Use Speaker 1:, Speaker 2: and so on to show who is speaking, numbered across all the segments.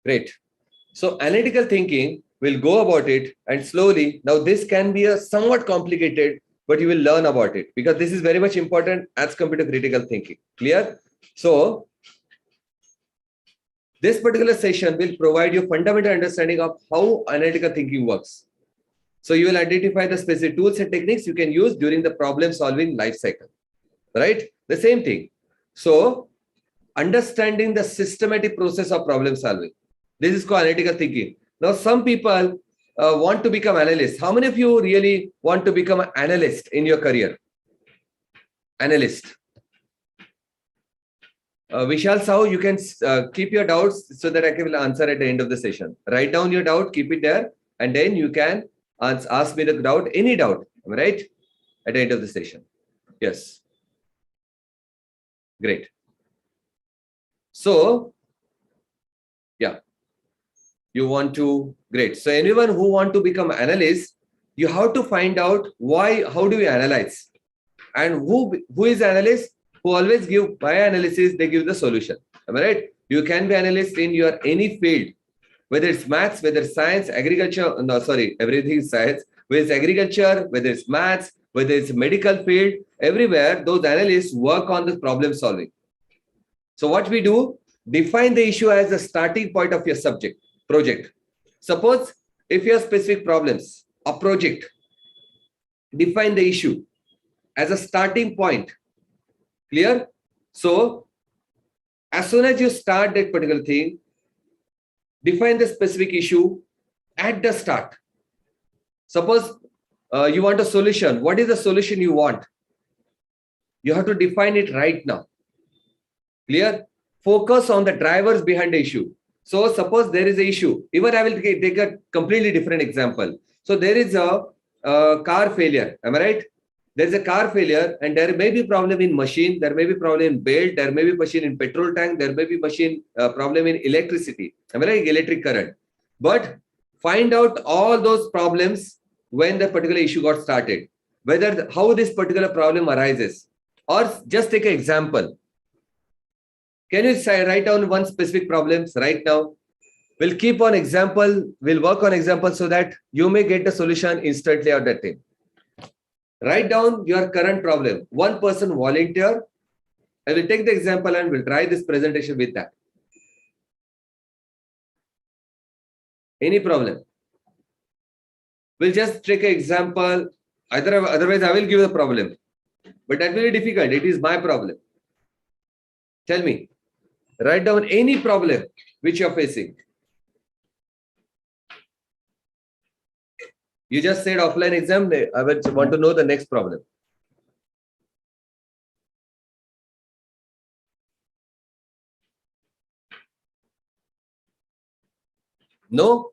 Speaker 1: Great. So analytical thinking will go about it and slowly. Now this can be a somewhat complicated, but you will learn about it because this is very much important as compared to critical thinking. Clear? So this particular session will provide you fundamental understanding of how analytical thinking works. So you will identify the specific tools and techniques you can use during the problem solving life cycle, right? The same thing. So understanding the systematic process of problem solving. This is called analytical thinking. Now, some people want to become analysts. How many of you really want to become an analyst in your career? Analyst. Vishal Sahu, you can keep your doubts so that I can answer at the end of the session. Write down your doubt, keep it there, and then you can ask me the doubt, any doubt, right? At the end of the session. Yes. Great. So, yeah. You want to, great. So anyone who want to become analyst, you have to find out why, how do you analyze? And who is analyst? Who always give by analysis, they give the solution. Am I right? You can be analyst in your any field, whether it's maths, whether it's science, agriculture, no, sorry, everything is science, whether it's agriculture, whether it's maths, whether it's medical field, everywhere, those analysts work on the problem solving. So what we do, define the issue as the starting point of your subject, project. Suppose if you have specific problems, a project, define the issue as a starting point. Clear? So as soon as you start that particular thing, define the specific issue at the start. Suppose you want a solution. What is the solution you want? You have to define it right now. Clear? Focus on the drivers behind the issue. So suppose there is an issue. Even I will take a completely different example. So there is a car failure. Am I right? There is a car failure and there may be problem in machine. There may be problem in belt. There may be machine in petrol tank. There may be machine problem in electricity. Am I right? Electric current. But find out all those problems when the particular issue got started. Whether how this particular problem arises. Or just take an example. Can you write down one specific problems right now? We'll keep on example. We'll work on example so that you may get the solution instantly out that thing. Write down your current problem. One person volunteer. I will take the example and we'll try this presentation with that. Any problem? We'll just take an example. Otherwise, I will give the problem. But that will be difficult. It is my problem. Tell me. Write down any problem which you are facing. You just said offline exam. I will want to know the next problem. No?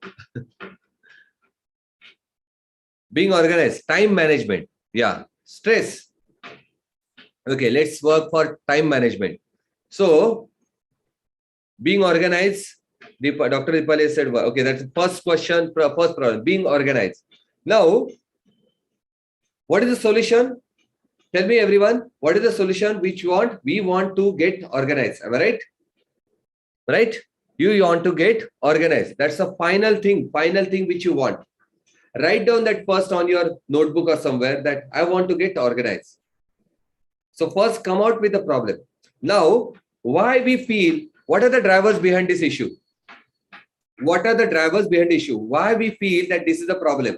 Speaker 1: Being organized. Time management. Yeah. Stress. Okay, let's work for time management. So, being organized, Dr. Dipali said, okay, that's the first question, first problem, being organized. Now, what is the solution? Tell me everyone, what is the solution which you want? We want to get organized. Am I right? Right? You want to get organized. That's the final thing which you want. Write down that first on your notebook or somewhere that I want to get organized. So first come out with the problem. Now, why we feel, what are the drivers behind this issue? What are the drivers behind the issue? Why we feel that this is a problem?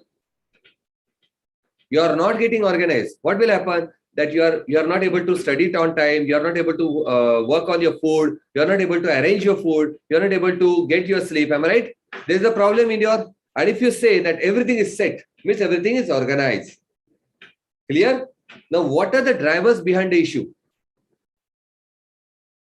Speaker 1: You are not getting organized. What will happen? That you are not able to study it on time. You are not able to work on your food. You are not able to arrange your food. You are not able to get your sleep. Am I right? There is a problem in your, and if you say that everything is set, means everything is organized. Clear? Now, what are the drivers behind the issue?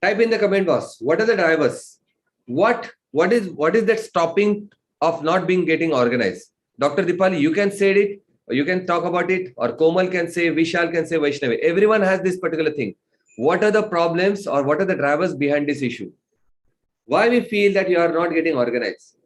Speaker 1: Type in the comment box. What are the drivers? What is that stopping of not being getting organized? Dr. Dipali, you can say it. You can talk about it. Or Komal can say, Vishal can say, Vaishnavi. Everyone has this particular thing. What are the problems or what are the drivers behind this issue? Why we feel that you are not getting organized?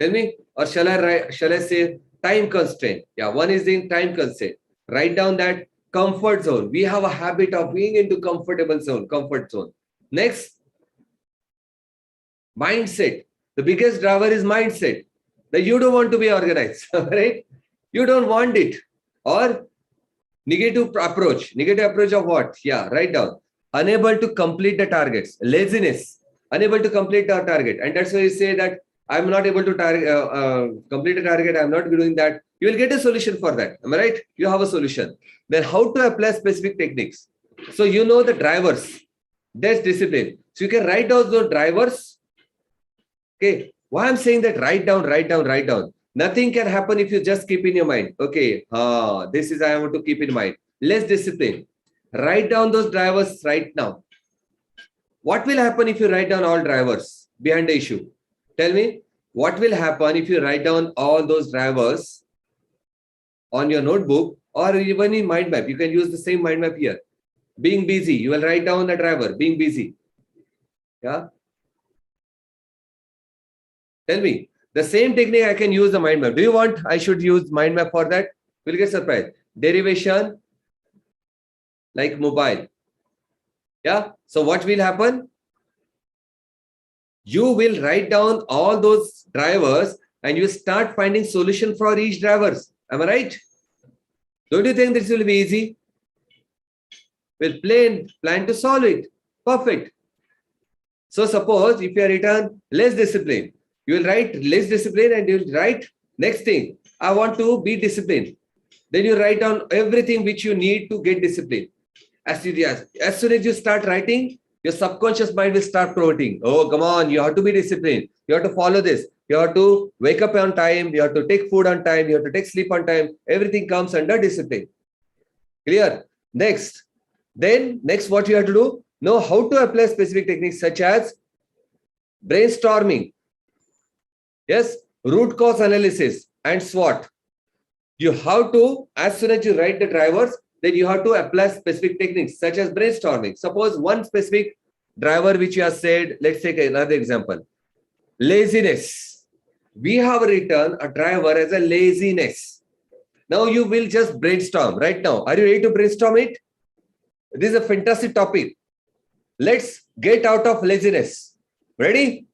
Speaker 1: Tell me. Or shall I say time constraint? Yeah, one is in time constraint. Write down that comfort zone. We have a habit of being into comfort zone. Next, Mindset. The biggest driver is mindset. That you don't want to be organized, right? You don't want it. Or negative approach. Negative approach of what? Yeah, write down. Unable to complete the targets. Laziness. Unable to complete the target. And that's why you say that I'm not able to complete a target. I'm not doing that. You will get a solution for that. Am I right? You have a solution. Then how to apply specific techniques. So you know the drivers. That's discipline. So you can write down those drivers. Okay. Why I'm saying that write down, write down, write down. Nothing can happen if you just keep in your mind. Okay. This is I want to keep in mind. Less discipline. Write down those drivers right now. What will happen if you write down all drivers behind the issue? Tell me, what will happen if you write down all those drivers on your notebook or even in mind map? You can use the same mind map here. Being busy, you will write down the driver, being busy. Yeah. Tell me, the same technique I can use the mind map. Do you want I should use mind map for that? We'll get surprised. Derivation, like mobile. Yeah. So what will happen? You will write down all those drivers and you start finding solution for each drivers. Am I right? Don't you think this will be easy? We'll plan to solve it. Perfect. So suppose if you are written less discipline, you will write less discipline and you will write next thing. I want to be disciplined. Then you write down everything which you need to get disciplined. As soon as you start writing, your subconscious mind will start promoting. Oh, come on, you have to be disciplined. You have to follow this. You have to wake up on time. You have to take food on time. You have to take sleep on time. Everything comes under discipline. Clear? Next. Then next what you have to do, know how to apply specific techniques such as brainstorming. Yes, root cause analysis and SWOT. You have to, as soon as you write the drivers, then you have to apply specific techniques such as brainstorming. Suppose one specific driver which you have said, let's take another example. Laziness. We have written a driver as a laziness. Now you will just brainstorm right now. Are you ready to brainstorm it? This is a fantastic topic. Let's get out of laziness. Ready?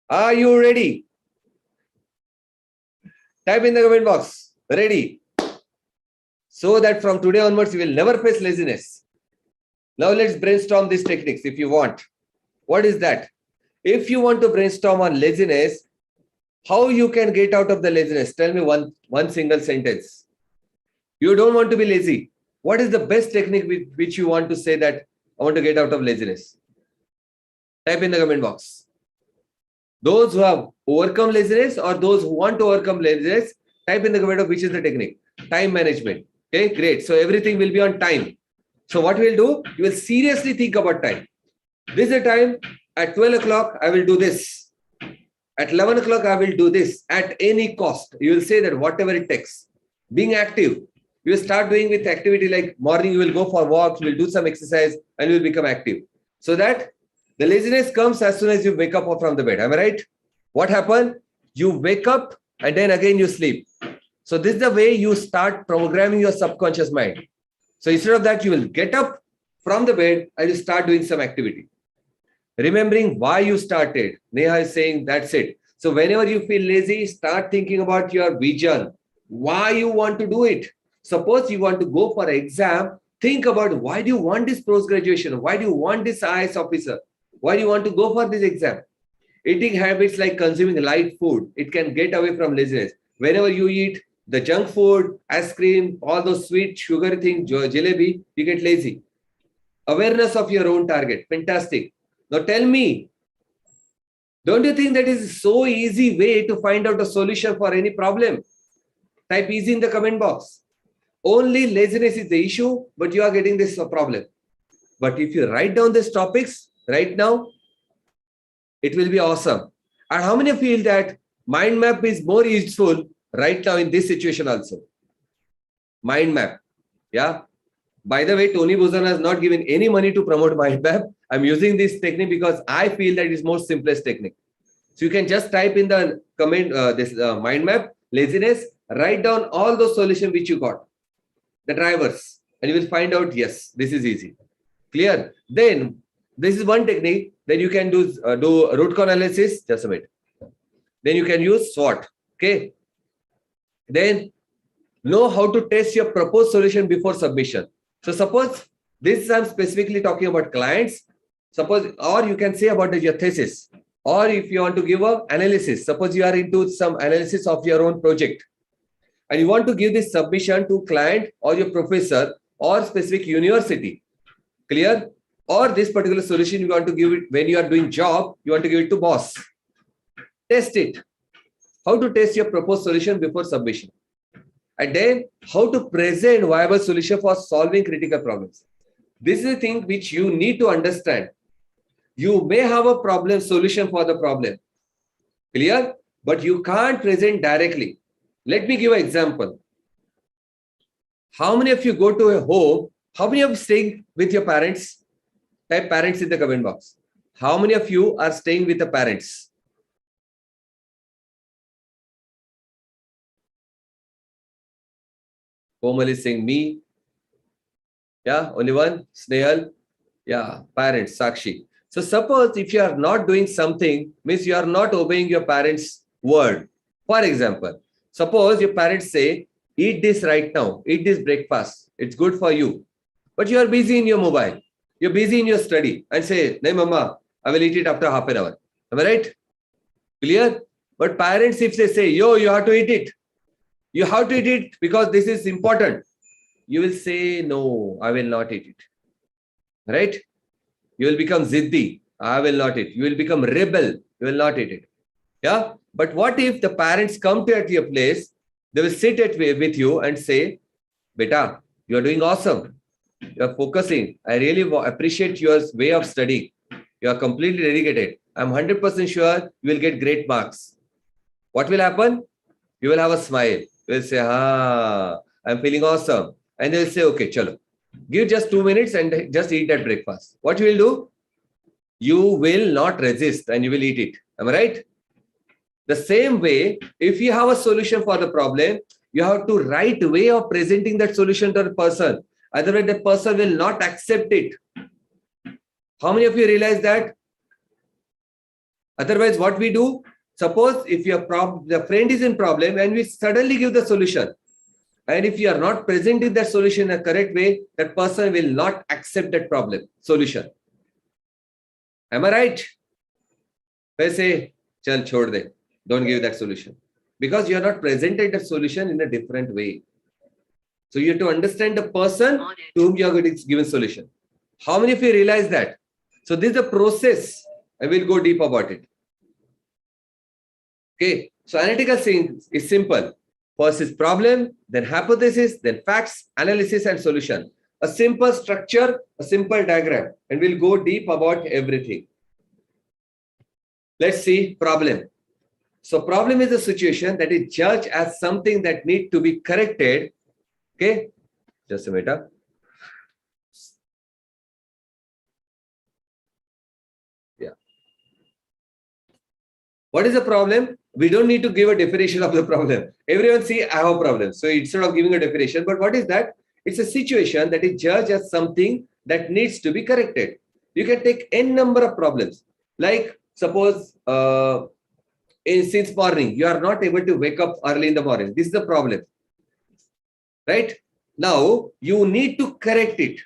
Speaker 1: Are you ready? Type in the comment box. Ready. So that from today onwards, you will never face laziness. Now let's brainstorm these techniques if you want. What is that? If you want to brainstorm on laziness, how you can get out of the laziness? Tell me one single sentence. You don't want to be lazy. What is the best technique which you want to say that I want to get out of laziness? Type in the comment box. Those who have overcome laziness or those who want to overcome laziness, type in the comment box which is the technique. Time management. Okay, great. So everything will be on time. So what we'll do, you will seriously think about time. This is the time. At 12 o'clock, I will do this. At 11 o'clock, I will do this at any cost. You will say that whatever it takes. Being active. You will start doing with activity like morning, you will go for walks, you will do some exercise and you will become active. So that the laziness comes as soon as you wake up from the bed. Am I right? What happened? You wake up and then again you sleep. So this is the way you start programming your subconscious mind. So instead of that, you will get up from the bed and you start doing some activity. Remembering why you started. Neha is saying that's it. So whenever you feel lazy, start thinking about your vision. Why you want to do it. Suppose you want to go for an exam, think about why do you want this post-graduation? Why do you want this IAS officer? Why do you want to go for this exam? Eating habits like consuming light food, it can get away from laziness. Whenever you eat the junk food, ice cream, all those sweet, sugar things, jalebi, you get lazy. Awareness of your own target, fantastic. Now tell me, don't you think that is so easy way to find out a solution for any problem? Type easy in the comment box. Only laziness is the issue, but you are getting this problem. But if you write down these topics right now, it will be awesome. And how many feel that mind map is more useful right now in this situation also? Mind map. Yeah. By the way, Tony Buzan has not given any money to promote mind map. I'm using this technique because I feel that it is most simplest technique. So you can just type in the comment, mind map, laziness, write down all those solutions which you got, the drivers, and you will find out, yes, this is easy. Clear? Then this is one technique. Then you can do root cause analysis. Just a minute. Then you can use SWOT. Okay. Then know how to test your proposed solution before submission. So suppose this I'm specifically talking about clients. Suppose, or you can say about your thesis, or if you want to give a analysis. Suppose you are into some analysis of your own project, and you want to give this submission to client or your professor or specific university. Clear? Or this particular solution you want to give it when you are doing job, you want to give it to boss. Test it. How to test your proposed solution before submission. And then how to present viable solution for solving critical problems. This is a thing which you need to understand. You may have a problem solution for the problem. Clear? But you can't present directly. Let me give an example. How many of you go to a home? How many of you staying with your parents? Type parents in the comment box. How many of you are staying with the parents? Komal is saying me. Yeah, only one. Snehal. Yeah, parents, Sakshi. So suppose if you are not doing something, means you are not obeying your parents' word. For example, suppose your parents say, eat this right now, eat this breakfast. It's good for you. But you are busy in your mobile. You're busy in your study and say, no, mama, I will eat it after half an hour. Am I right? Clear? But parents, if they say, yo, you have to eat it. You have to eat it because this is important. You will say, no, I will not eat it. Right? You will become ziddi. I will not eat. You will become rebel. You will not eat it. Yeah. But what if the parents come to at your place? They will sit with you and say, beta, you are doing awesome. You are focusing. I really appreciate your way of studying. You are completely dedicated. I'm 100% sure you will get great marks. What will happen? You will have a smile. You will say, I'm feeling awesome. And they will say, okay, chalo. Give just 2 minutes and just eat that breakfast. What you will do? You will not resist and you will eat it. Am I right? The same way, if you have a solution for the problem, you have to right way of presenting that solution to the person. Otherwise, the person will not accept it. How many of you realize that? Otherwise, what we do? Suppose if the friend is in problem and we suddenly give the solution. And if you are not presenting that solution in a correct way, that person will not accept that solution. Am I right? I say, chal chhod de. Don't give that solution. Because you are not presented that solution in a different way. So you have to understand the person to whom you are going to give a solution. How many of you realize that? So this is a process. I will go deep about it. Okay. So analytical thinking is simple. First is problem, then hypothesis, then facts, analysis, and solution. A simple structure, a simple diagram, and we'll go deep about everything. Let's see problem. So problem is a situation that is judged as something that needs to be corrected. Okay, just a minute. Yeah. What is the problem? We don't need to give a definition of the problem. Everyone see, I have a problem. So instead of giving a definition, but what is that? It's a situation that is judged as something that needs to be corrected. You can take n number of problems. Like suppose since morning, you are not able to wake up early in the morning. This is the problem. Right? Now, you need to correct it.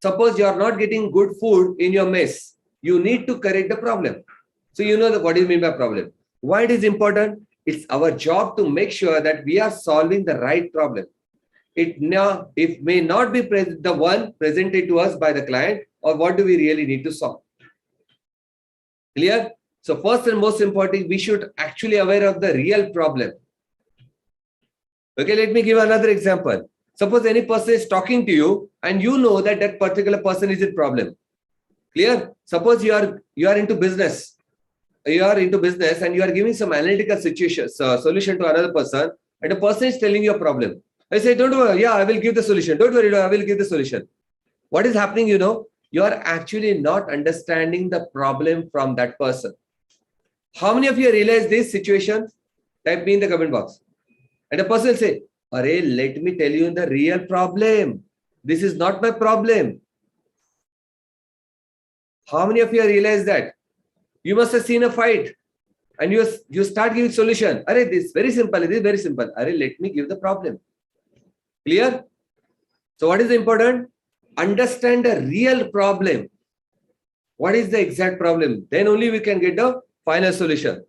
Speaker 1: Suppose you are not getting good food in your mess. You need to correct the problem. So you know what do you mean by problem. Why it is important? It's our job to make sure that we are solving the right problem. It may not be the one presented to us by the client, or what do we really need to solve. Clear? So first and most important, we should actually aware of the real problem. Okay, let me give another example. Suppose any person is talking to you and you know that that particular person is in problem. Clear? Suppose you are into business. You are into business and you are giving some analytical solution to another person, and the person is telling you a problem. I say, don't worry, yeah, I will give the solution. Don't worry, I will give the solution. What is happening, you know? You are actually not understanding the problem from that person. How many of you realize this situation? Type me in the comment box. And the person will say, Arey, let me tell you the real problem. This is not my problem. How many of you realize that? You must have seen a fight and you start giving solution. Arey, this is very simple. It is very simple. Arey, let me give the problem. Clear? So what is important? Understand the real problem. What is the exact problem? Then only we can get the final solution.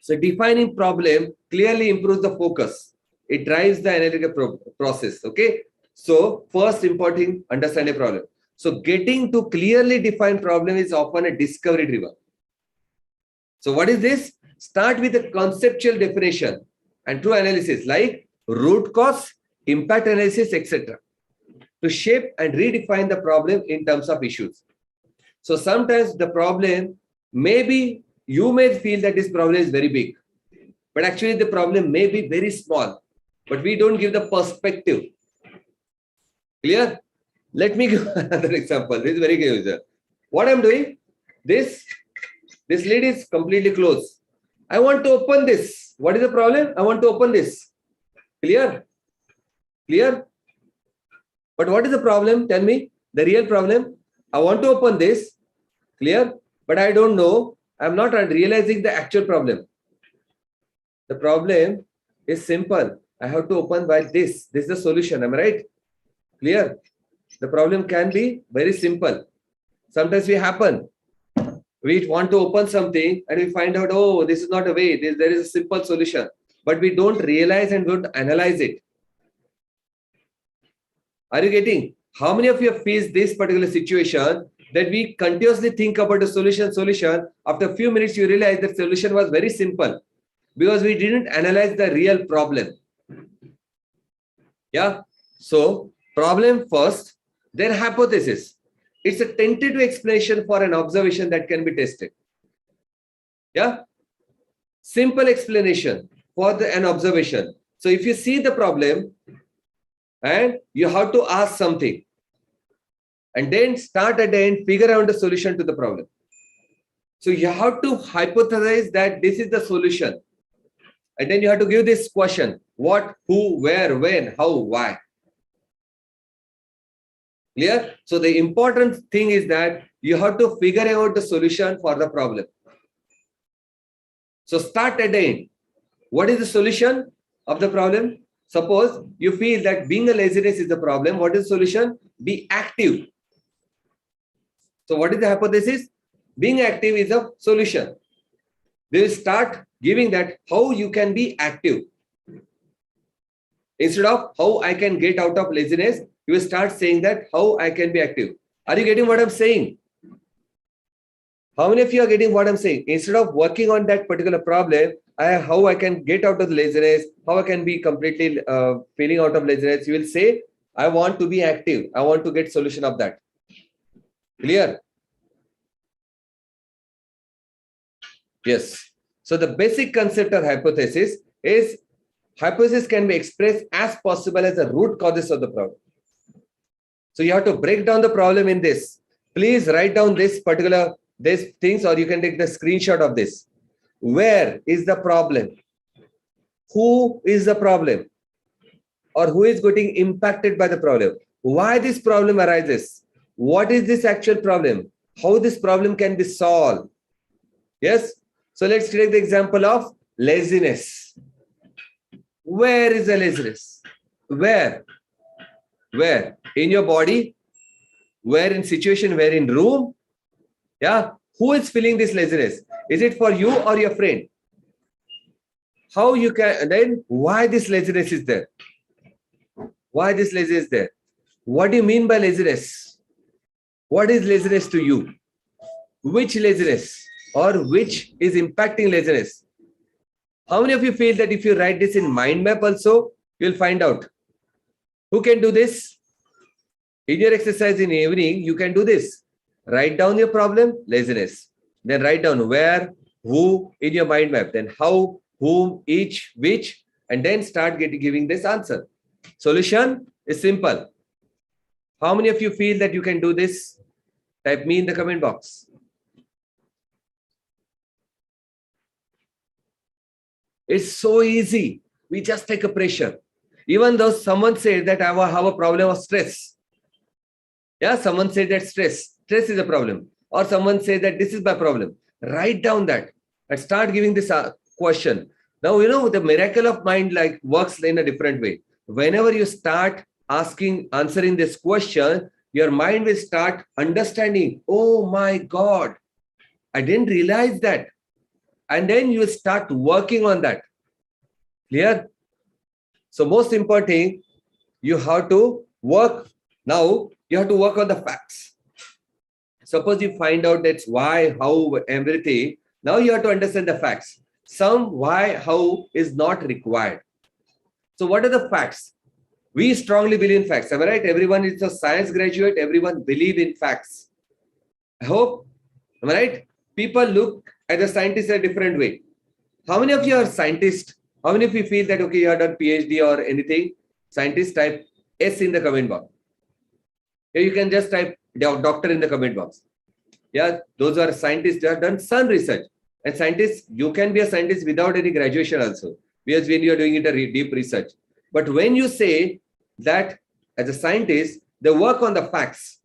Speaker 1: So defining problem clearly improves the focus. It drives the analytical process. Okay. So first important, understand a problem. So getting to clearly define problem is often a discovery driven. So what is this? Start with a conceptual definition and true analysis like root cause, impact analysis, etc. to shape and redefine the problem in terms of issues. So sometimes the problem, maybe you may feel that this problem is very big, but actually the problem may be very small, but we don't give the perspective. Clear? Let me give another example. This is very clear. What I'm doing, this lid is completely closed. I want to open this. What is the problem? I want to open this. Clear? Clear? But what is the problem? Tell me the real problem. I want to open this. Clear? But I don't know. I'm not realizing the actual problem. The problem is simple. I have to open by this. This is the solution. Am I right? Clear? The problem can be very simple. Sometimes we happen. We want to open something and we find out, oh, this is not a way. There is a simple solution. But we don't realize and don't analyze it. Are you getting? How many of you have faced this particular situation that we continuously think about the solution? After a few minutes, you realize the solution was very simple because we didn't analyze the real problem. Yeah. So problem first, then hypothesis. It's a tentative explanation for an observation that can be tested. Yeah. Simple explanation for an observation. So if you see the problem and you have to ask something and then start at the end, figure out the solution to the problem. So you have to hypothesize that this is the solution. And then you have to give this question: what, who, where, when, how, why. Clear? So the important thing is that you have to figure out the solution for the problem. So start at the end. What is the solution of the problem? Suppose you feel that being a laziness is the problem. What is the solution? Be active. So what is the hypothesis? Being active is a solution. They will start giving that how you can be active. Instead of how I can get out of laziness, you will start saying that how I can be active. Are you getting what I'm saying? How many of you are getting what I'm saying? Instead of working on that particular problem, how I can get out of the laziness, how I can be completely feeling out of laziness, you will say, I want to be active. I want to get solution of that. Clear? Yes. So the basic concept of hypothesis is hypothesis can be expressed as possible as the root causes of the problem. So you have to break down the problem in this. Please write down these things, or you can take the screenshot of this. Where is the problem? Who is the problem? Or who is getting impacted by the problem? Why this problem arises? What is this actual problem? How this problem can be solved? Yes. So let's take the example of laziness. Where is the laziness? Where? Where? In your body? Where in situation? Where in room? Yeah. Who is feeling this laziness? Is it for you or your friend? How you can, then why this laziness is there? Why this laziness is there? What do you mean by laziness? What is laziness to you? Which laziness or which is impacting laziness? How many of you feel that if you write this in mind map also, you'll find out? Who can do this? In your exercise in the evening, you can do this. Write down your problem, laziness. Then write down where, who in your mind map. Then how, whom, each, which, and then start giving this answer. Solution is simple. How many of you feel that you can do this? Type me in the comment box. It's so easy. We just take a pressure. Even though someone said that I have a problem of stress. Yeah, someone said that stress is a problem. or someone says that this is my problem. Write down that and start giving this question. Now, the miracle of mind like works in a different way. Whenever you start answering this question, your mind will start understanding, oh my God, I didn't realize that. And then you will start working on that. Clear? So most important thing, you have to work. Now, you have to work on the facts. Suppose you find out that's why, how, everything. Now you have to understand the facts. Some why, how is not required. So what are the facts? We strongly believe in facts. Am I right? Everyone is a science graduate. Everyone believe in facts. I hope. Am I right? People look at the scientists a different way. How many of you are scientists? How many of you feel that, okay, you have done PhD or anything? Scientist, type S in the comment box. Yeah, you can just type doctor in the comment box. Yeah, those are scientists who have done some research. And scientists, you can be a scientist without any graduation also, because when you are doing it a deep research. But when you say that as a scientist, they work on the facts.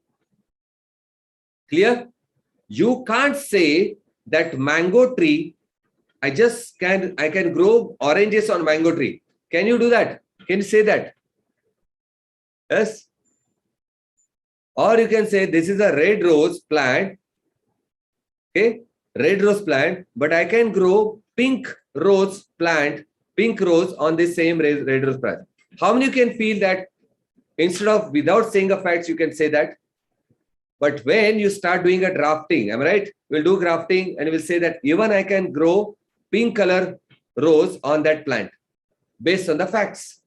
Speaker 1: Clear? You can't say that mango tree, I can grow oranges on mango tree. Can you do that? Can you say that? Yes. Or you can say this is a red rose plant. Okay, red rose plant, but I can grow pink rose plant, pink rose on this same red rose plant. How many can feel that instead of without saying a facts, you can say that? But when you start doing a drafting, am I right? We'll do grafting and we'll say that even I can grow pink color rose on that plant based on the facts.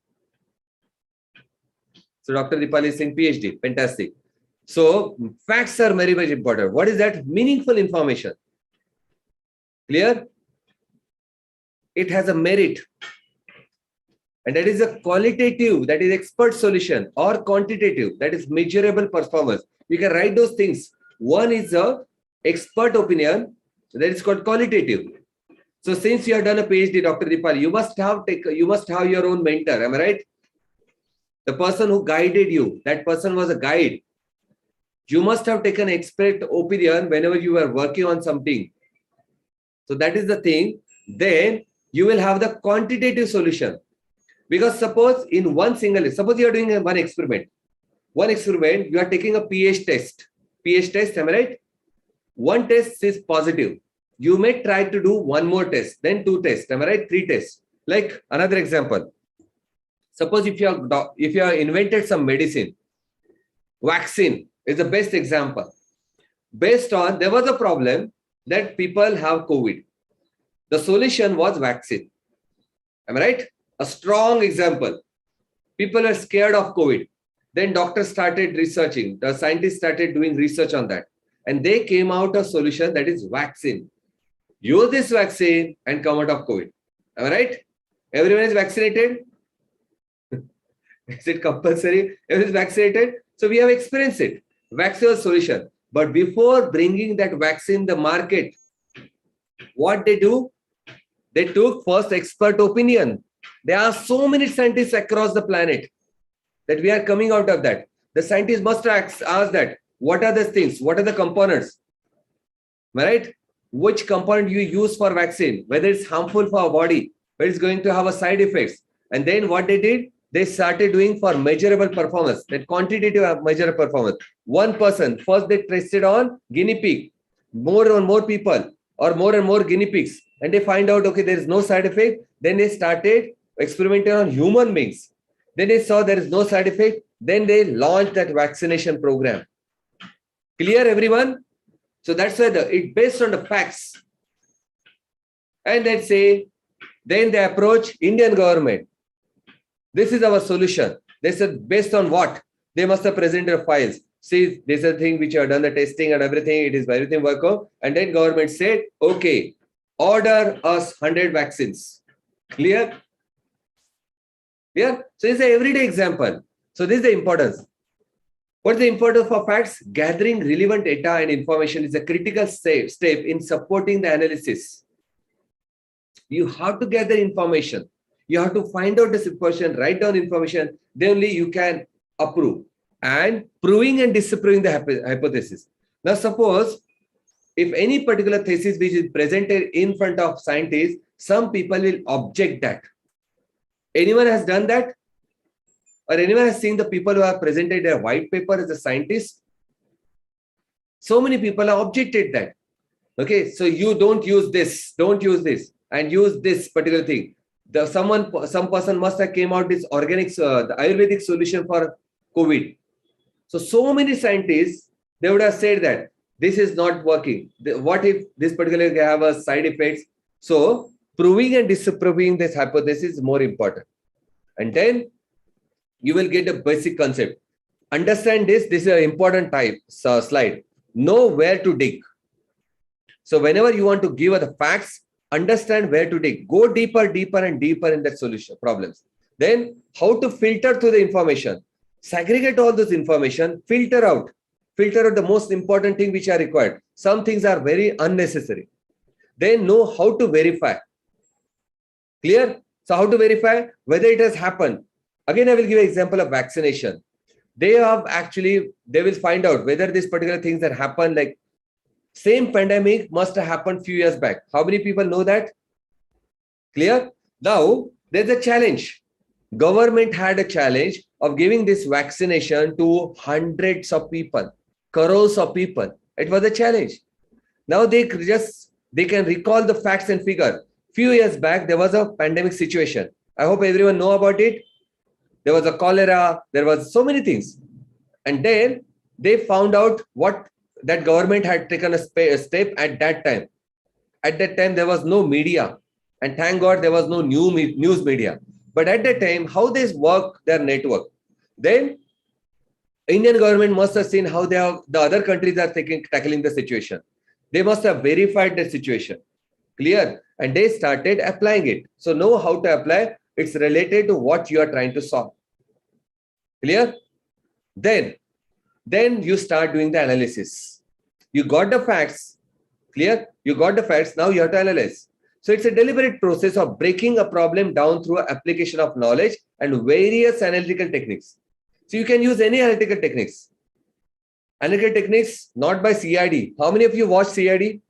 Speaker 1: So Dr. Dipali is saying PhD, fantastic. So facts are very much important. What is that? Meaningful information. Clear? It has a merit. And that is a qualitative, that is expert solution, or quantitative, that is measurable performance. You can write those things. One is a expert opinion, that is called qualitative. So since you have done a PhD, Dr. Dipali, you must have your own mentor. Am I right? The person who guided you, that person was a guide. You must have taken expert opinion whenever you were working on something. So that is the thing. Then you will have the quantitative solution. Because suppose in one single, suppose you are doing one experiment, you are taking a pH test. pH test, am I right? One test is positive. You may try to do one more test, then two tests, am I right? Three tests. Like another example. Suppose if you have invented some medicine, vaccine is the best example. Based on, there was a problem that people have COVID. The solution was vaccine. Am I right? A strong example. People are scared of COVID. Then doctors started researching. The scientists started doing research on that. And they came out a solution that is vaccine. Use this vaccine and come out of COVID. Am I right? Everyone is vaccinated? Is it compulsory? Everyone is vaccinated? So we have experienced it. Vaccine was solution. But before bringing that vaccine in the market, what they do? They took first expert opinion. There are so many scientists across the planet that we are coming out of that. The scientists must ask that, what are the things? What are the components? Am I right? Which component you use for vaccine, whether it's harmful for our body, whether it's going to have a side effects. And then what they did, they started doing for measurable performance, that quantitative measurable performance. One person, first they tested on guinea pig, more and more people, or more and more guinea pigs. And they find out, okay, there is no side effect. Then they started experimenting on human beings. Then they saw there is no side effect. Then they launched that vaccination program. Clear, everyone? So that's why it's based on the facts. And let's say, then they approach Indian government. This is our solution. They said, based on what? They must have presented files. See, this is a thing which you have done the testing and everything. It is everything work out. And then government said, okay, order us 100 vaccines. Clear? Clear? So it's an everyday example. So this is the importance. What's the importance for facts? Gathering relevant data and information is a critical step in supporting the analysis. You have to gather information. You have to find out this information, write down information. Then only you can approve. And proving and disproving the hypothesis. Now suppose if any particular thesis which is presented in front of scientists, some people will object that. Anyone has done that? Or anyone has seen the people who have presented a white paper as a scientist? So many people have objected that. Okay, so you don't use this, and use this particular thing. Some person must have came out this organic, the Ayurvedic solution for COVID. So many scientists, they would have said that this is not working. What if this particular have a side effects? So proving and disproving this hypothesis is more important. And then you will get a basic concept. Understand this. This is an important slide. Know where to dig. So whenever you want to give the facts, understand where to dig. Go deeper and deeper in that solution problems. Then how to filter through the information. Segregate all this information, filter out the most important thing which are required. Some things are very unnecessary. Then know how to verify. Clear? So how to verify whether it has happened. Again, I will give an example of vaccination. They will find out whether these particular things that happen, like same pandemic must have happened few years back. How many people know that? Clear? Now, there's a challenge. Government had a challenge of giving this vaccination to hundreds of people, crores of people. It was a challenge. Now they can recall the facts and figure. Few years back, there was a pandemic situation. I hope everyone know about it. There was a cholera. There was so many things. And then they found out what that government had taken a step at that time. At that time, there was no media. And thank God there was no news media. But at that time, how they work their network. Then Indian government must have seen how the other countries are tackling the situation. They must have verified the situation. Clear? And they started applying it. So know how to apply. It's related to what you are trying to solve. Clear? Then you start doing the analysis. You got the facts. Clear? You got the facts. Now you have to analyze. So it's a deliberate process of breaking a problem down through application of knowledge and various analytical techniques. So you can use any analytical techniques. Analytical techniques, not by CID. How many of you watch CID?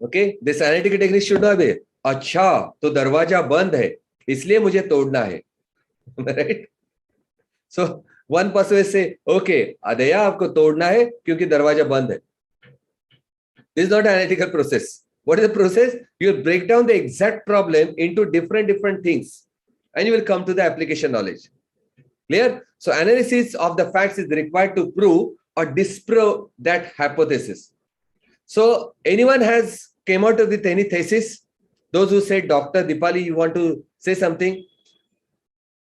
Speaker 1: Okay, this analytical technique should not be. अच्छा, तो दरवाजा बंद है, इसलिए मुझे तोड़ना है. Right? So one person will say, okay, Adaya, आपको तोड़ना है क्योंकि दरवाजा बंद है. This is not an analytical process. What is the process? You will break down the exact problem into different things, and you will come to the application knowledge. Clear? So analysis of the facts is required to prove or disprove that hypothesis. So anyone has came out with any thesis? Those who said, Dr. Dipali, you want to say something?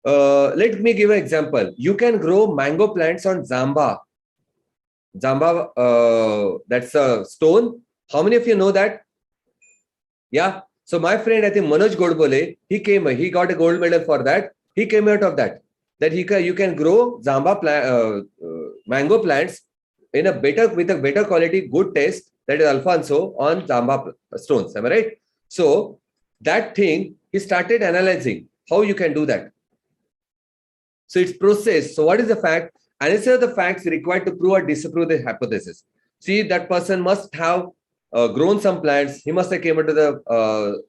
Speaker 1: Let me give an example. You can grow mango plants on Zamba. Zamba, that's a stone. How many of you know that? Yeah. So my friend, I think Manoj Godbole, he got a gold medal for that. He came out of that. You can grow Zamba mango plants in with a better quality, good taste, that is Alfonso, on Zamba stones. Am I right? So that thing, he started analyzing how you can do that. So it's process. So what is the fact? Analysis of the facts required to prove or disprove the hypothesis. See, that person must have grown some plants. He must have came into the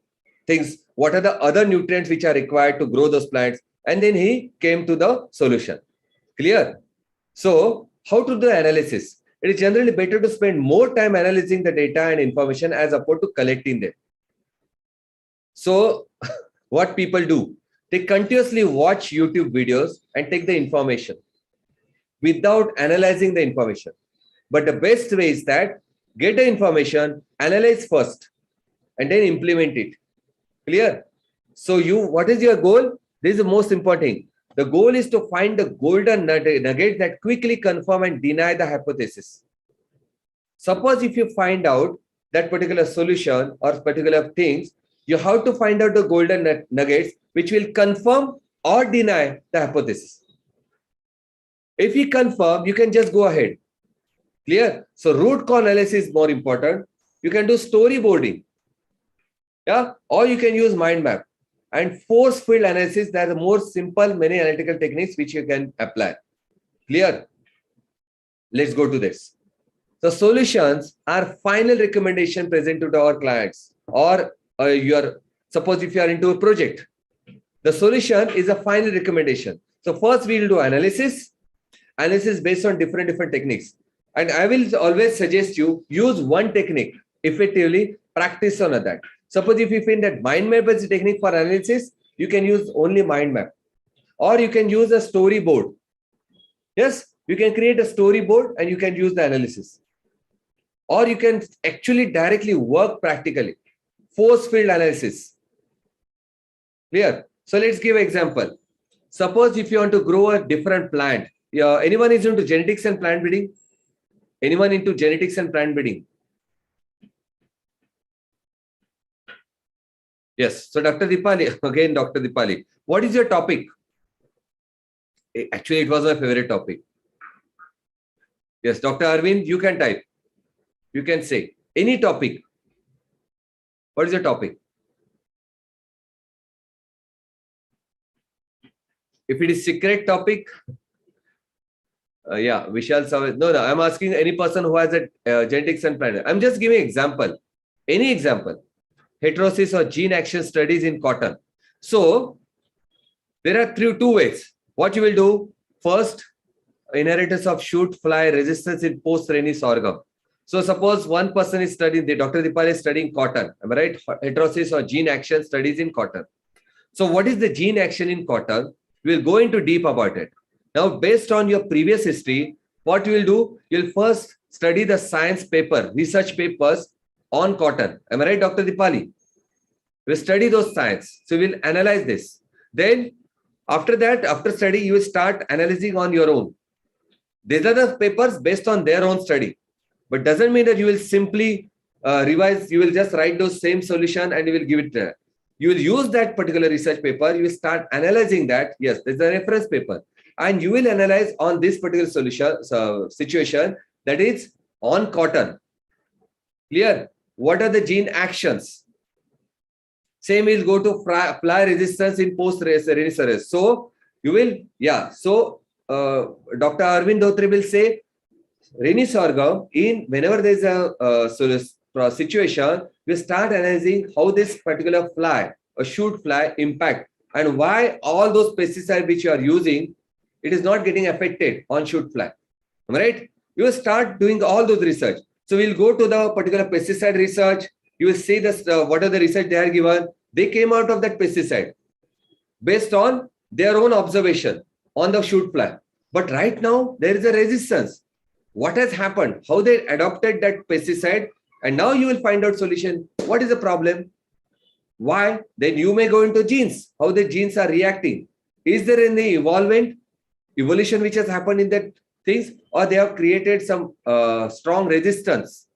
Speaker 1: things. What are the other nutrients which are required to grow those plants? And then he came to the solution. Clear? So how to do analysis? It is generally better to spend more time analyzing the data and information as opposed to collecting them. So what people do? They continuously watch YouTube videos and take the information without analyzing the information. But the best way is that get the information, analyze first, and then implement it. Clear? So what is your goal? This is the most important thing. The goal is to find the golden nugget that quickly confirm and deny the hypothesis. Suppose if you find out that particular solution or particular things, you have to find out the golden nuggets which will confirm or deny the hypothesis. If you confirm, you can just go ahead. Clear? So root cause analysis is more important. You can do storyboarding. Yeah, or you can use mind map. And force field analysis, there are more simple, many analytical techniques which you can apply. Clear? Let's go to this. So solutions are final recommendation presented to our clients, or suppose if you are into a project, the solution is a final recommendation. So first we will do analysis based on different techniques. And I will always suggest you use one technique effectively, practice on that. Suppose if you find that mind map is a technique for analysis, you can use only mind map, or you can use a storyboard. Yes, you can create a storyboard and you can use the analysis, or you can actually directly work practically, force field analysis. Clear? So let's give an example. Suppose if you want to grow a different plant, anyone is into genetics and plant breeding? Anyone into genetics and plant breeding? Yes. So Dr. Dipali, again, Dr. Dipali, what is your topic? Actually, it was my favorite topic. Yes, Dr. Arvind, you can type. You can say any topic. What is your topic? If it is secret topic, yeah, Vishal Savit. No, I'm asking any person who has a genetics and plant. I'm just giving example. Any example. Heterosis or gene action studies in cotton. So there are two ways. What you will do? First, inheritance of shoot fly resistance in post-rainy sorghum. So suppose one person is studying, Dr. Dipali is studying cotton. Am I right? Heterosis or gene action studies in cotton. So what is the gene action in cotton? We will go into deep about it. Now, based on your previous history, what you will do? You'll first study the science paper, research papers on cotton. Am I right, Dr. Dipali? We'll study those science. So we'll analyze this. Then after that, after study, you will start analyzing on your own. These are the papers based on their own study. But doesn't mean that you will simply revise. You will just write those same solution and you will give it there. You will use that particular research paper. You will start analyzing that. Yes, there's a reference paper. And you will analyze on this particular solution situation that is on cotton. Clear? What are the gene actions? Same is go to fly resistance in post-rainy sorghum. So you will, yeah. So Dr. Arvind Dhotre will say rainy sorghum in whenever there is a situation, we start analyzing how this particular fly, a shoot fly, impact and why all those pesticides which you are using, it is not getting affected on shoot fly. Am I right? You will start doing all those research. So we'll go to the particular pesticide research. You will see this, what are the research they are given. They came out of that pesticide based on their own observation on the shoot fly. But right now, there is a resistance. What has happened? How they adopted that pesticide. And now you will find out solution. What is the problem? Why? Then you may go into genes. How the genes are reacting. Is there any evolution which has happened in that things? Or they have created some strong resistance?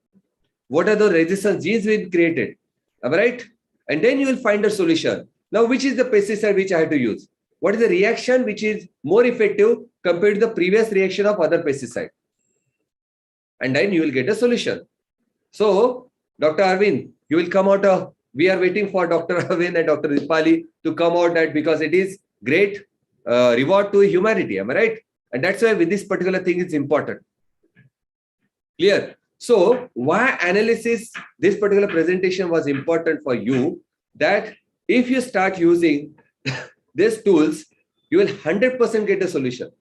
Speaker 1: What are the resistance genes we created? Am I right? And then you will find a solution. Now, which is the pesticide which I have to use? What is the reaction which is more effective compared to the previous reaction of other pesticide? And then you will get a solution. So, Dr. Arvind, you will come out of, we are waiting for Dr. Arvind and Dr. Dipali to come out that because it is great reward to humanity. Am I right? And that's why with this particular thing is important. Clear? So, why analysis, this particular presentation was important for you, that if you start using these tools, you will 100% get a solution.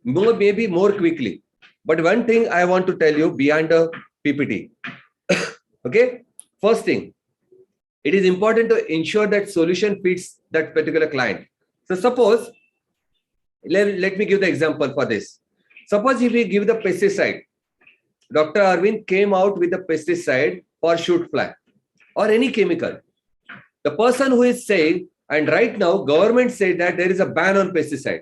Speaker 1: Maybe more quickly. But one thing I want to tell you beyond the PPT. Okay. First thing, it is important to ensure that solution fits that particular client. So suppose, let me give the example for this. Suppose if we give the pesticide, Dr. Arvind came out with the pesticide for shoot fly or any chemical. The person who is saying, and right now government said that there is a ban on pesticide.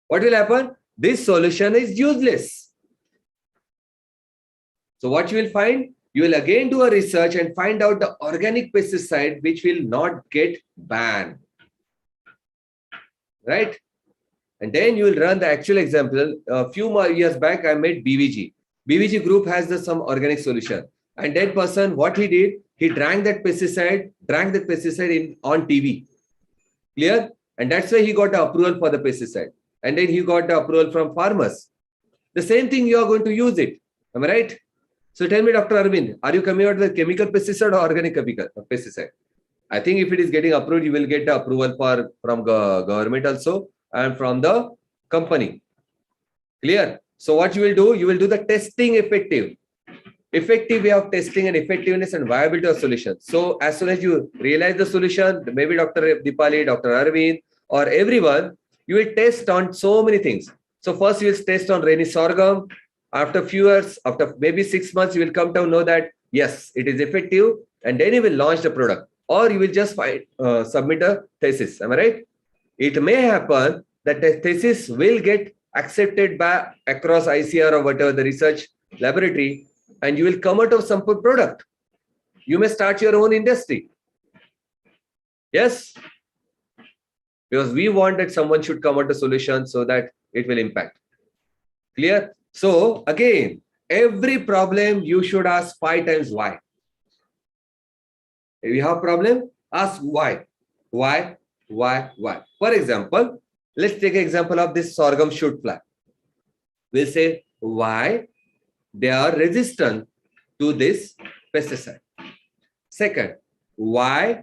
Speaker 1: What will happen? This solution is useless. So what you will find? You will again do a research and find out the organic pesticide which will not get banned. Right? And then you will run the actual example. A few more years back, I made BVG. BVG group has some organic solution. And that person, what he did, he drank that pesticide on TV. Clear? And that's why he got the approval for the pesticide. and then he got the approval from farmers. The same thing you are going to use it. Am I right? So tell me, Dr. Arvind, are you coming out with chemical pesticide or organic pesticide? I think if it is getting approved, you will get the approval from government also and from the company. Clear? So what you will do? You will do the testing effective way of testing and effectiveness and viability of solution. So as soon as you realize the solution, maybe Dr. Dipali, Dr. Arvind, or everyone, you will test on so many things. So first you will test on rainy sorghum. After few years, after maybe 6 months, you will come to know that yes, it is effective, and then you will launch the product, or you will just submit a thesis. Am I right? It may happen that the thesis will get accepted by across ICR or whatever the research laboratory, and you will come out of some product. You may start your own industry. Yes, because we want that someone should come out a solution so that it will impact. Clear? So again, every problem you should ask 5 times why. If you have a problem, ask why. Why? Why? Why? For example, let's take an example of this sorghum shoot fly. We'll say why they are resistant to this pesticide. Second, why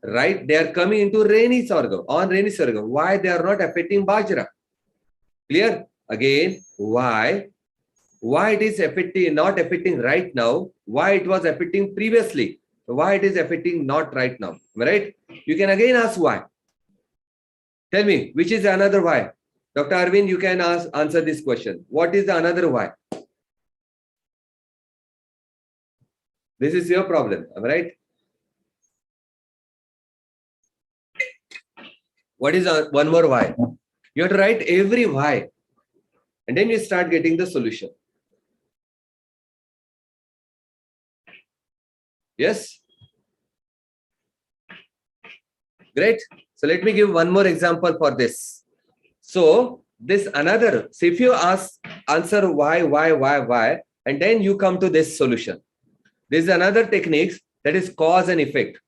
Speaker 1: they are coming into rainy sorghum, why they are not affecting bajra. Clear? Again, why it is not affecting right now, why it was affecting previously, why it is affecting not right now. Right? You can again ask why. Tell me, which is another why? Dr. Arvind, you can answer this question. What is the another why? This is your problem, right? What is one more why? You have to write every why, and then you start getting the solution. Yes? Great. So let me give one more example for this. So this another, so if you answer why, and then you come to this solution. This is another technique, that is cause and effect.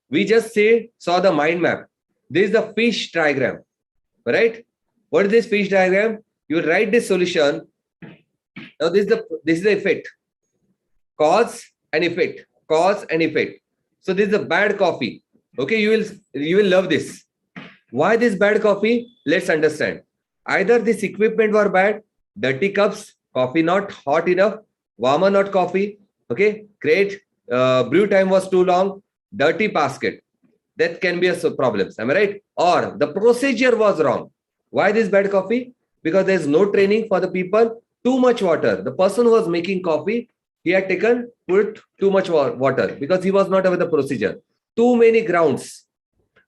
Speaker 1: We just saw the mind map. This is the fish diagram, right? What is this fish diagram? You write this solution. Now this is the effect. Cause and effect. Cause and effect. So this is a bad coffee. Okay, you will love this. Why this bad coffee? Let's understand. Either this equipment were bad, dirty cups, coffee not hot enough, warmer not coffee. Okay, great. Brew time was too long, dirty basket. That can be a problem. Am I right? Or the procedure was wrong. Why this bad coffee? Because there is no training for the people. Too much water. The person who was making coffee, he had put too much water because he was not aware of the procedure. Too many grounds.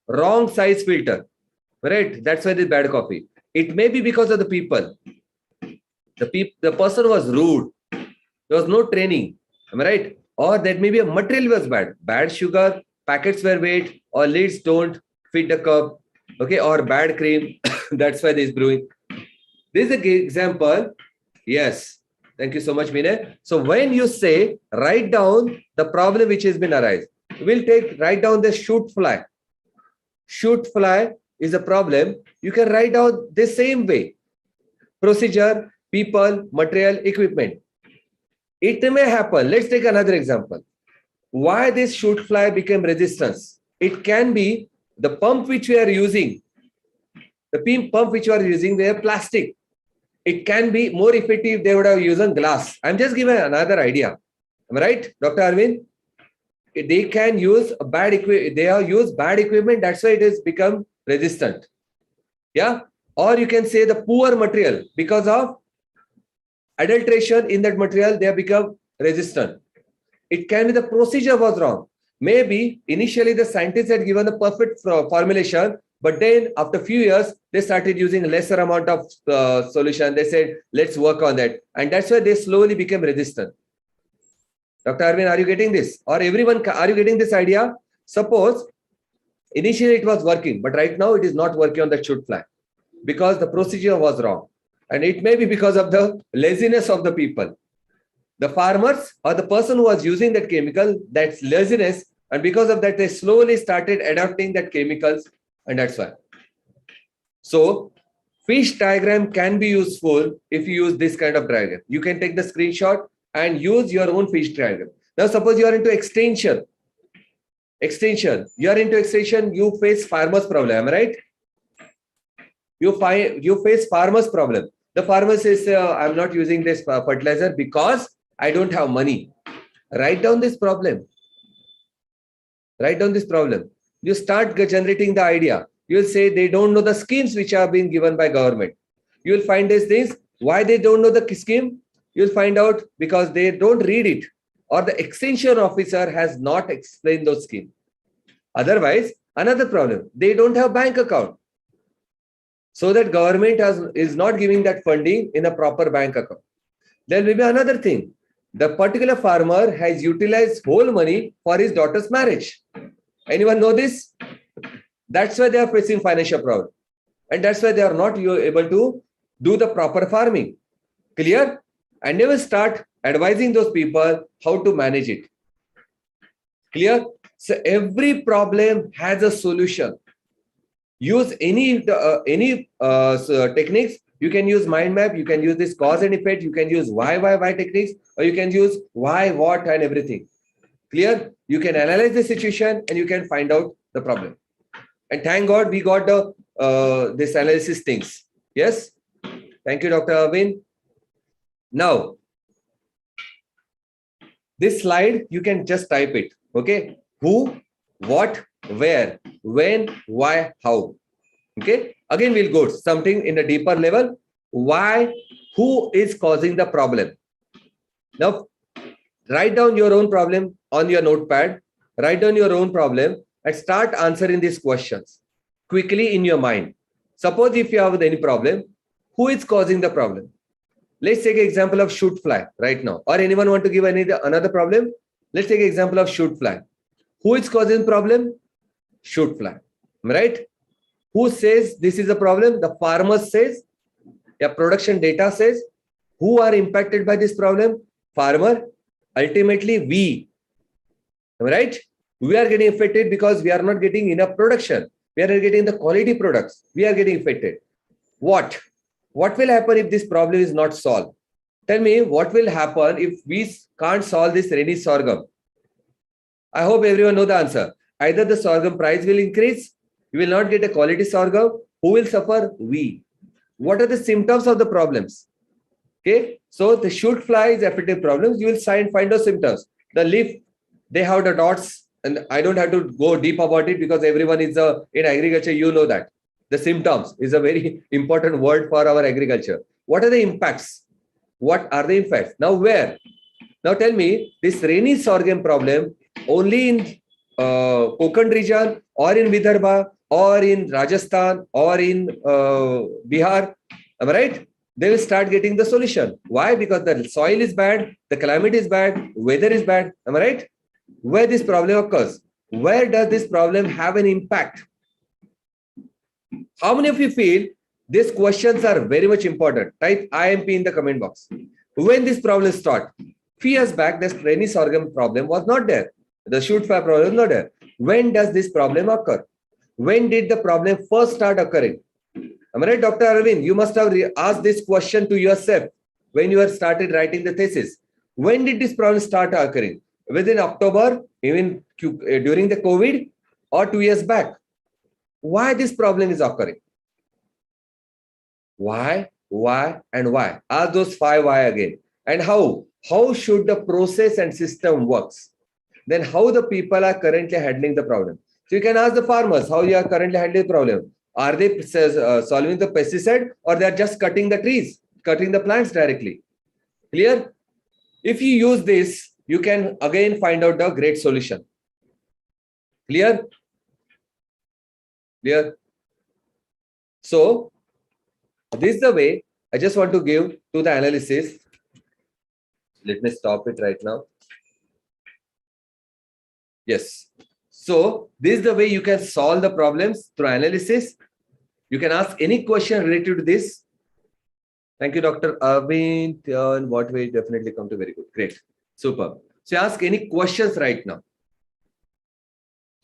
Speaker 1: Wrong size filter. Right? That's why this bad coffee. It may be because of the people. The person was rude. There was no training. Am I right? Or that maybe a material was bad. Bad sugar, packets were weight, or lids don't fit the cup. Okay, or bad cream. That's why this brewing. This is an example. Yes. Thank you so much, Vinay. So when you say write down the problem which has been arise, we'll write down the shoot fly. Shoot fly is a problem. You can write down the same way. Procedure, people, material, equipment. It may happen. Let's take another example. Why this shoot fly became resistance? It can be the pump which we are using. The pump which you are using, they are plastic. It can be more effective. They would have used glass. I'm just giving another idea. Am I right, Dr. Arvind? They can use bad equipment. They have used bad equipment. That's why it has become resistant. Yeah. Or you can say the poor material, because of adulteration in that material, they have become resistant. It can be the procedure was wrong. Maybe initially the scientists had given the perfect formulation, but then after a few years, they started using lesser amount of solution. They said, let's work on that. And that's why they slowly became resistant. Dr. Arvind, are you getting this? Or everyone, are you getting this idea? Suppose initially it was working, but right now it is not working on the shoot fly because the procedure was wrong. And it may be because of the laziness of the people. The farmers or the person who was using that chemical, that's laziness. And because of that, they slowly started adopting that chemicals. And that's why. So Fish diagram can be useful if you use this kind of diagram. You can take the screenshot and use your own fish diagram. Now, suppose you are into extension. You are into extension, you face farmer's problem, right? You face farmer's problem. The farmer says, I'm not using this fertilizer because I don't have money. Write down this problem. Write down this problem. You start generating the idea. You will say they don't know the schemes which have been given by government. You will find these things. Why they don't know the scheme? You will find out because they don't read it, or the extension officer has not explained those schemes. Otherwise, another problem, they don't have bank account. So that government is not giving that funding in a proper bank account. There will be another thing. The particular farmer has utilized whole money for his daughter's marriage. Anyone know this? That's why they are facing financial problem. And that's why they are not able to do the proper farming. Clear? And never start advising those people how to manage it. Clear? So every problem has a solution. Use any techniques. You can use mind map. You can use this cause and effect. You can use why techniques, or you can use why, what, and everything. Clear? You can analyze the situation and you can find out the problem. And thank God we got the this analysis things. Yes. Thank you, Dr. Arvind. Now, this slide you can just type it. Okay. Who, what, where, when, why, how. Okay. Again, we'll go something in a deeper level. Why, who is causing the problem? Now, write down your own problem on your notepad. Write down your own problem and start answering these questions quickly in your mind. Suppose if you have any problem, who is causing the problem? Let's take an example of shoot fly right now. Or anyone want to give another problem? Let's take an example of shoot fly. Who is causing problem? Shoot fly. Right? Who says this is a problem? The farmer says. Yeah, production data says. Who are impacted by this problem? Farmer. Ultimately, we. Right? We are getting affected because we are not getting enough production. We are not getting the quality products. We are getting affected. What? What will happen if this problem is not solved? Tell me what will happen if we can't solve this rainy sorghum? I hope everyone know the answer. Either the sorghum price will increase, you will not get a quality sorghum. Who will suffer? We. What are the symptoms of the problems? Okay, so the shoot fly is affecting problems. You will find those symptoms. The leaf, they have the dots, and I don't have to go deep about it because everyone is in agriculture. You know that the symptoms is a very important word for our agriculture. What are the impacts? What are the impacts? Now where? Now tell me, this rainy sorghum problem only in Konkan region, or in Vidarbha, or in Rajasthan, or in Bihar, am I right? They will start getting the solution. Why? Because the soil is bad, the climate is bad, weather is bad, am I right? Where this problem occurs? Where does this problem have an impact? How many of you feel these questions are very much important? Type IMP in the comment box. When this problem start? Few years back, this rainy sorghum problem was not there. The shoot fly problem was not there. When does this problem occur? When did the problem first start occurring? Am I right, Dr. Arvind? You must have asked this question to yourself when you have started writing the thesis. When did this problem start occurring? Within October, even during the COVID, or 2 years back? Why this problem is occurring? Why, and why? Ask those 5 why again. And how? How should the process and system works? Then how the people are currently handling the problem? So you can ask the farmers how you are currently handling the problem. Are they solving the pesticide, or they are just cutting the trees, cutting the plants directly? Clear? If you use this, you can again find out the great solution. Clear? Clear? So this is the way I just want to give to the analysis. Let me stop it right now. Yes. So this is the way you can solve the problems through analysis. You can ask any question related to this. Thank you, Dr. Arvind. In what way? Definitely come to very good. Great. Super. So ask any questions right now.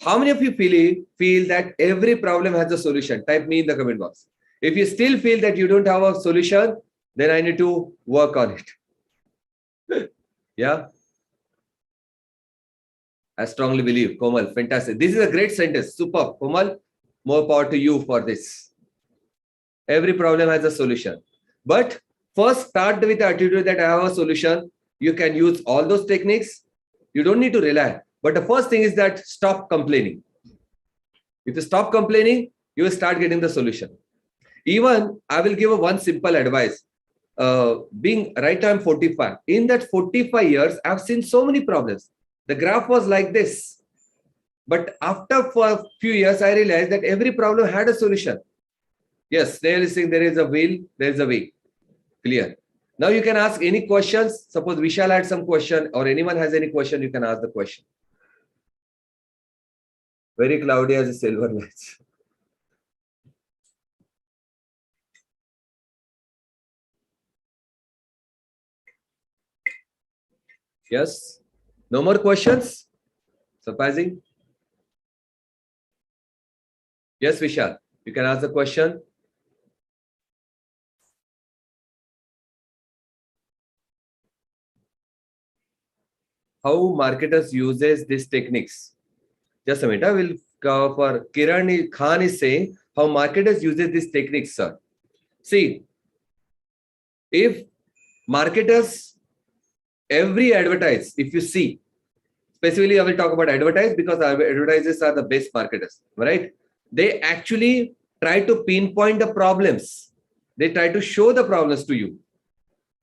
Speaker 1: How many of you feel that every problem has a solution? Type me in the comment box. If you still feel that you don't have a solution, then I need to work on it. Yeah. I strongly believe. Komal, fantastic. This is a great sentence. Super. Komal, more power to you for this. Every problem has a solution. But first, start with the attitude that I have a solution. You can use all those techniques. You don't need to rely. But the first thing is that stop complaining. If you stop complaining, you will start getting the solution. Even I will give one simple advice. Being right now I'm 45. In that 45 years, I've seen so many problems. The graph was like this. But after for a few years, I realized that every problem had a solution. Yes, Snail is saying there is a will, there is a way. Clear. Now you can ask any questions. Suppose Vishal had some question or anyone has any question, you can ask the question. Very cloudy as a silver lights. Yes. No more questions? Surprising. Yes, Vishal. You can ask the question. How marketers uses these techniques? Just a minute. I will cover. Kiran Khan is saying how marketers uses these techniques, sir. See, if marketers every advertise, if you see, specifically I will talk about advertise because our advertisers are the best marketers, right? They actually try to pinpoint the problems. They try to show the problems to you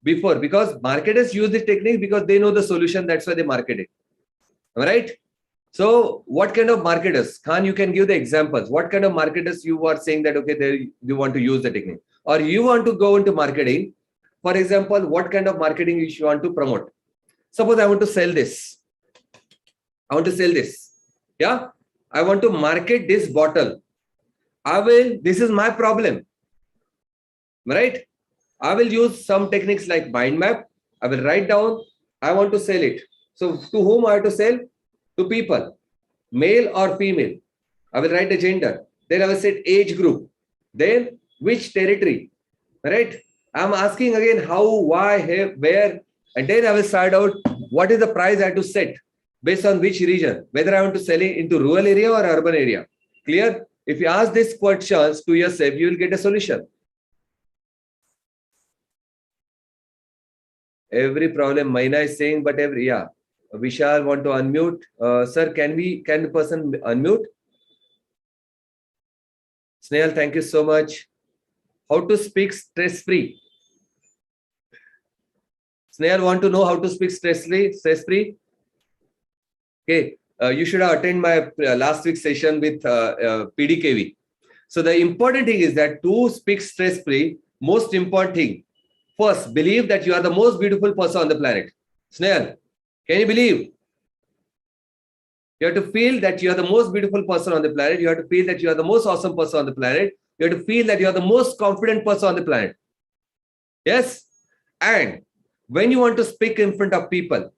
Speaker 1: before, because marketers use this technique because they know the solution. That's why they market it. All right. So what kind of marketers? Khan, you can give the examples. What kind of marketers you are saying that, okay, you want to use the technique, or you want to go into marketing. For example, what kind of marketing you want to promote? Suppose I want to sell this. I want to sell this. Yeah. I want to market this bottle. This is my problem. Right? I will use some techniques like mind map. I will write down, I want to sell it. So to whom I have to sell? To people, male or female. I will write the gender. Then I will set age group. Then which territory, right? I'm asking again how, why, where, and then I will start out what is the price I have to set based on which region, whether I want to sell it into rural area or urban area. Clear? If you ask these questions to yourself, you will get a solution. Every problem, Maina is saying, but yeah. Vishal want to unmute. Sir, can the person unmute? Snail, thank you so much. How to speak stress-free? Snail want to know how to speak stress-free? Okay, you should have attended my last week's session with PDKV. So the important thing is that to speak stress-free, most important thing, first, believe that you are the most beautiful person on the planet. Snail, can you believe? You have to feel that you are the most beautiful person on the planet. You have to feel that you are the most awesome person on the planet. You have to feel that you are the most confident person on the planet. Yes? And when you want to speak in front of people,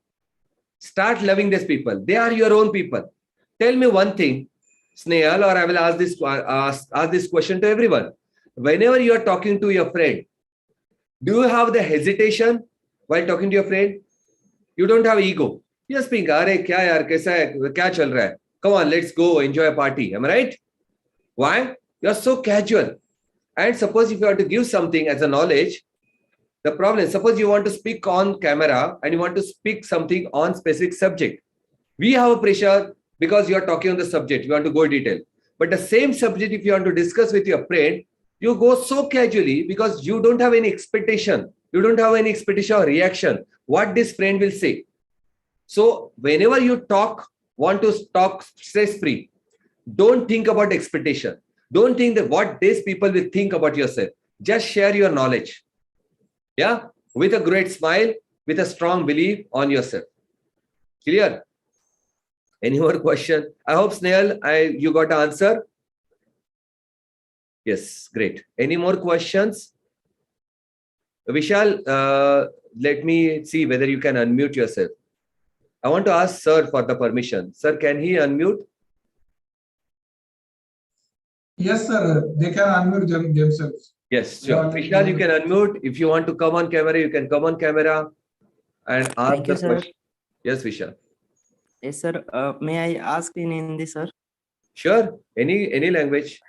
Speaker 1: start loving these people. They are your own people. Tell me one thing, Snail, or I will ask this question to everyone. Whenever you are talking to your friend, do you have the hesitation while talking to your friend? You don't have ego. You speak, "Arey, kya yaar, kaisa hai? Kya chal raha hai? Come on, let's go enjoy a party." Am I right? Why? You are so casual. And suppose if you have to give something as a knowledge, the problem is, suppose you want to speak on camera and you want to speak something on specific subject. We have a pressure because you are talking on the subject. You want to go in detail. But the same subject, if you want to discuss with your friend, you go so casually because you don't have any expectation. You don't have any expectation or reaction. What this friend will say. So whenever you want to talk stress-free, don't think about expectation. Don't think that what these people will think about yourself. Just share your knowledge. Yeah, with a great smile, with a strong belief on yourself. Clear? Any more question? I hope, Snail, you got an answer. Yes, great. Any more questions? Vishal, let me see whether you can unmute yourself. I want to ask Sir for the permission. Sir, can he unmute?
Speaker 2: Yes, sir. They can unmute themselves.
Speaker 1: Yes,
Speaker 2: They
Speaker 1: sure.
Speaker 2: already
Speaker 1: Vishal, you
Speaker 2: told
Speaker 1: can
Speaker 2: me.
Speaker 1: unmute. If you want to come on camera, you can come on camera and ask
Speaker 3: Thank you,
Speaker 1: the
Speaker 3: sir.
Speaker 1: question. Yes, Vishal.
Speaker 3: Yes, sir. May I ask in Hindi, sir?
Speaker 1: Sure. Any language.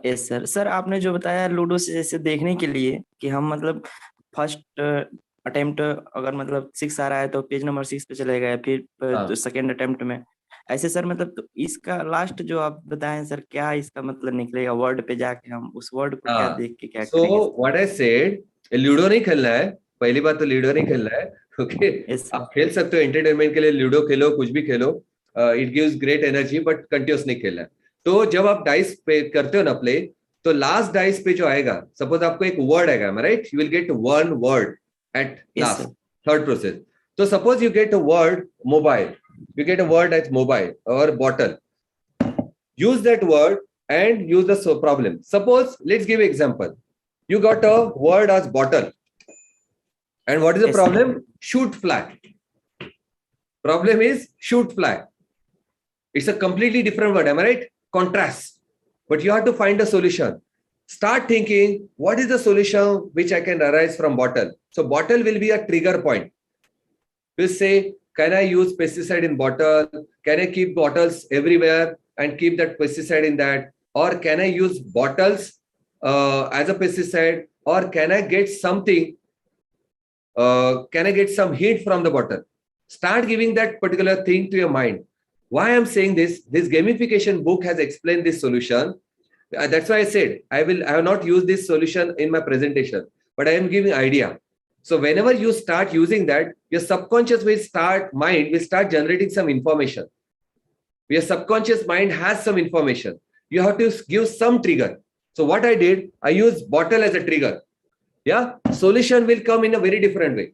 Speaker 3: Yes sir sir आपने जो बताया ludo से जैसे देखने के लिए कि हम मतलब फर्स्ट अटेम्प्ट अगर मतलब 6 आ रहा है तो पेज नंबर 6 पे चलेगा या फिर सेकंड अटेम्प्ट में ऐसे सर मतलब तो इसका लास्ट जो आप बताएं सर क्या इसका मतलब निकलेगा वर्ड पे जाके हम उस वर्ड को क्या देख के क्या करेंगे
Speaker 1: So what I said, ludo नहीं खेलना है. पहली बात तो लूडो नहीं खेलना है. ओके
Speaker 3: यस सर
Speaker 1: आप खेल सकते हो एंटरटेनमेंट के लिए लूडो खेलो कुछ भी खेलो. It gives great energy but continuous नहीं खेलना है. तो जब आप डाइस पे करते हो ना प्ले तो लास्ट डाइस पे जो आएगा सपोज आपको एक वर्ड आएगा right you will get one word at
Speaker 3: yes
Speaker 1: last
Speaker 3: sir
Speaker 1: third process. तो suppose you get a word mobile you get a word as mobile or bottle. Use that word and use the problem. Suppose, let's give example. You got a word as bottle. And what is the
Speaker 3: yes sir
Speaker 1: problem? Shoot flag. Problem is shoot flag. It's a completely different word, am I right? Contrast. But you have to find a solution. Start thinking, what is the solution which I can arise from bottle? So bottle will be a trigger point. We'll say, can I use pesticide in bottle? Can I keep bottles everywhere and keep that pesticide in that? Or can I use bottles as a pesticide? Or can I get something? Can I get some heat from the bottle? Start giving that particular thing to your mind. Why I'm saying this? This gamification book has explained this solution. That's why I said I have not used this solution in my presentation, but I am giving idea. So whenever you start using that, your subconscious mind will start generating some information. Your subconscious mind has some information. You have to give some trigger. So what I did, I used bottle as a trigger. Yeah, solution will come in a very different way.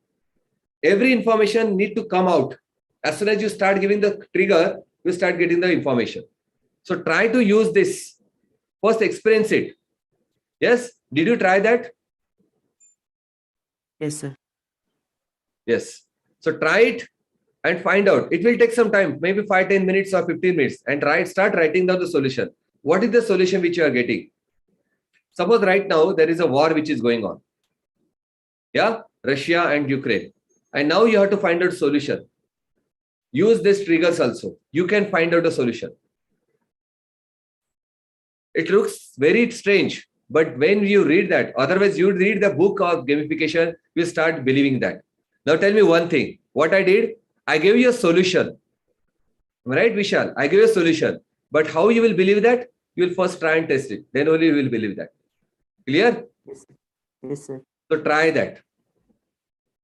Speaker 1: Every information need to come out. As soon as you start giving the trigger, you start getting the information. So try to use this. First experience it. Yes, did you try that?
Speaker 3: Yes sir
Speaker 1: Yes. So try it and find out. It will take some time, maybe 5-10 minutes or 15 minutes, and start writing down the solution. What is the solution which you are getting? Suppose right now there is a war which is going on. Yeah, Russia and Ukraine. And now you have to find out solution. Use these triggers also. You can find out a solution. It looks very strange, but when you read that, otherwise you read the book of gamification, you start believing that. Now tell me one thing. What I did, I gave you a solution. Right, Vishal? I gave you a solution. But how you will believe that? You will first try and test it. Then only you will believe that. Clear?
Speaker 3: Yes sir
Speaker 1: So try that.